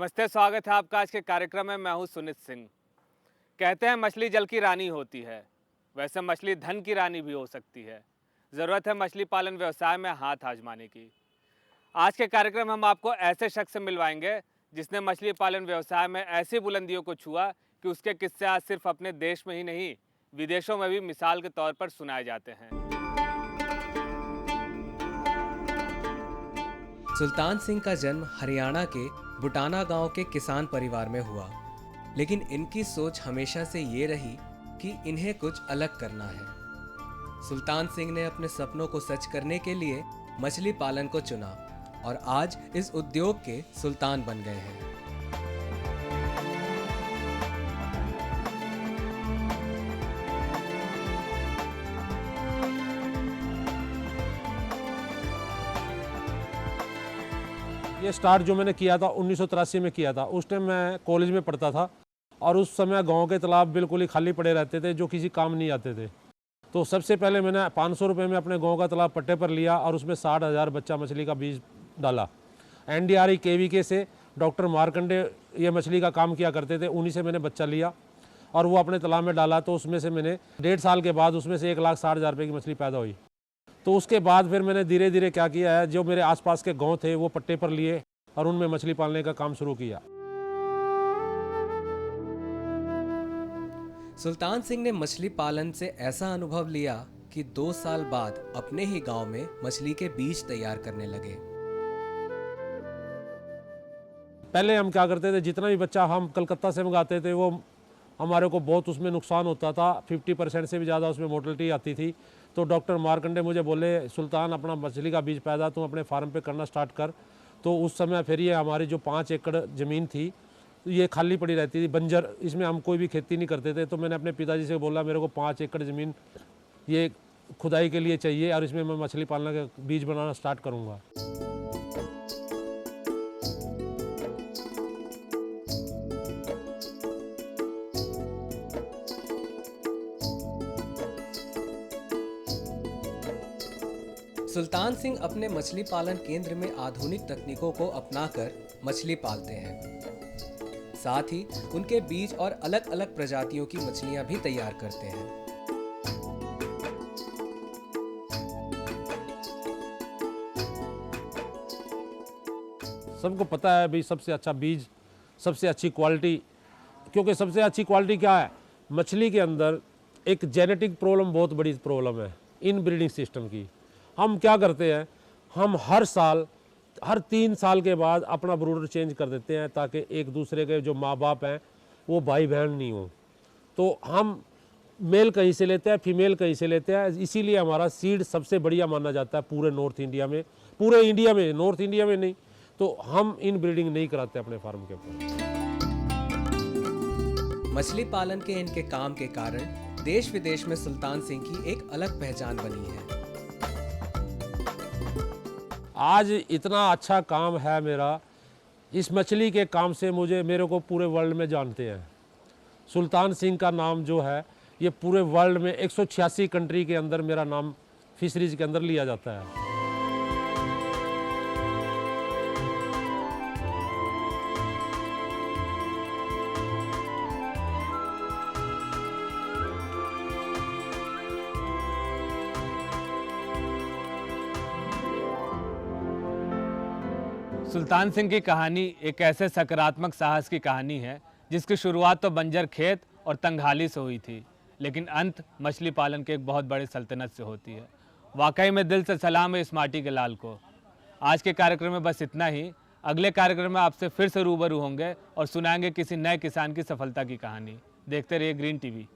नमस्ते, स्वागत है आपका आज के कार्यक्रम में। मैं हूं सुनीत सिंह। कहते हैं मछली जल की रानी होती है, वैसे मछली धन की रानी भी हो सकती है। ज़रूरत है मछली पालन व्यवसाय में हाथ आजमाने की। आज के कार्यक्रम में हम आपको ऐसे शख्स से मिलवाएंगे जिसने मछली पालन व्यवसाय में ऐसी बुलंदियों को छुआ कि उसके किस्से आज सिर्फ अपने देश में ही नहीं, विदेशों में भी मिसाल के तौर पर सुनाए जाते हैं। सुल्तान सिंह का जन्म हरियाणा के बुटाना गांव के किसान परिवार में हुआ, लेकिन इनकी सोच हमेशा से ये रही कि इन्हें कुछ अलग करना है। सुल्तान सिंह ने अपने सपनों को सच करने के लिए मछली पालन को चुना और आज इस उद्योग के सुल्तान बन गए हैं। ये स्टार्ट जो मैंने किया था 1983 में किया था। उस टाइम मैं कॉलेज में पढ़ता था और उस समय गांव के तालाब बिल्कुल ही खाली पड़े रहते थे जो किसी काम नहीं आते थे। तो सबसे पहले मैंने 500 रुपये में अपने गांव का तालाब पट्टे पर लिया और उसमें 60,000 बच्चा मछली का बीज डाला। NDRI KVK से डॉक्टर मार्कंडे ये मछली का काम किया करते थे, उन्हीं से मैंने बच्चा लिया और वो अपने तालाब में डाला। तो उसमें से मैंने 1.5 साल के बाद उसमें से 1,60,000 रुपये की मछली पैदा हुई। तो उसके बाद फिर मैंने धीरे धीरे क्या किया है, जो मेरे आसपास के गांव थे वो पट्टे पर लिए और उनमें मछली पालने का काम शुरू किया। सुल्तान सिंह ने मछली पालन से ऐसा अनुभव लिया कि 2 साल बाद अपने ही गांव में मछली के बीज तैयार करने लगे। पहले हम क्या करते थे, जितना भी बच्चा हम कलकत्ता से मंगाते थे वो हमारे को बहुत उसमें नुकसान होता था। 50% से भी ज़्यादा उसमें मोर्टलिटी आती थी। तो डॉक्टर मार्कंडे मुझे बोले, सुल्तान अपना मछली का बीज पैदा तुम अपने फार्म पे करना स्टार्ट कर। तो उस समय फिर ये हमारी जो 5 एकड़ ज़मीन थी ये खाली पड़ी रहती थी, बंजर, इसमें हम कोई भी खेती नहीं करते थे। तो मैंने अपने पिताजी से बोला मेरे को 5 एकड़ ज़मीन ये खुदाई के लिए चाहिए और इसमें मैं मछली पालना का बीज बनाना स्टार्ट करूँगा। सुल्तान सिंह अपने मछली पालन केंद्र में आधुनिक तकनीकों को अपनाकर मछली पालते हैं। साथ ही उनके बीज और अलग अलग प्रजातियों की मछलियां भी तैयार करते हैं। सबको पता है भाई, सबसे अच्छा बीज, सबसे अच्छी क्वालिटी। क्योंकि सबसे अच्छी क्वालिटी क्या है, मछली के अंदर एक जेनेटिक प्रॉब्लम, बहुत बड़ी प्रॉब्लम है इन ब्रीडिंग सिस्टम की। हम क्या करते हैं, हम हर साल, हर 3 साल के बाद अपना ब्रूडर चेंज कर देते हैं ताकि एक दूसरे के जो माँ बाप हैं वो भाई बहन नहीं हो। तो हम मेल कहीं से लेते हैं, फीमेल कहीं से लेते हैं। इसीलिए हमारा सीड सबसे बढ़िया माना जाता है पूरे नॉर्थ इंडिया में, पूरे इंडिया में, नॉर्थ इंडिया में नहीं। तो हम इन ब्रीडिंग नहीं कराते अपने फार्म के ऊपर। मछली पालन के इनके काम के कारण देश विदेश में सुल्तान सिंह की एक अलग पहचान बनी है। आज इतना अच्छा काम है मेरा, इस मछली के काम से मेरे को पूरे वर्ल्ड में जानते हैं। सुल्तान सिंह का नाम जो है ये पूरे वर्ल्ड में 186 कंट्री के अंदर मेरा नाम फिशरीज के अंदर लिया जाता है। सुल्तान सिंह की कहानी एक ऐसे सकारात्मक साहस की कहानी है जिसकी शुरुआत तो बंजर खेत और तंगहाली से हुई थी, लेकिन अंत मछली पालन के एक बहुत बड़े सल्तनत से होती है। वाकई में दिल से सलाम है इस माटी के लाल को। आज के कार्यक्रम में बस इतना ही। अगले कार्यक्रम में आपसे फिर से रूबरू होंगे और सुनाएंगे किसी नए किसान की सफलता की कहानी। देखते रहिए ग्रीन टीवी।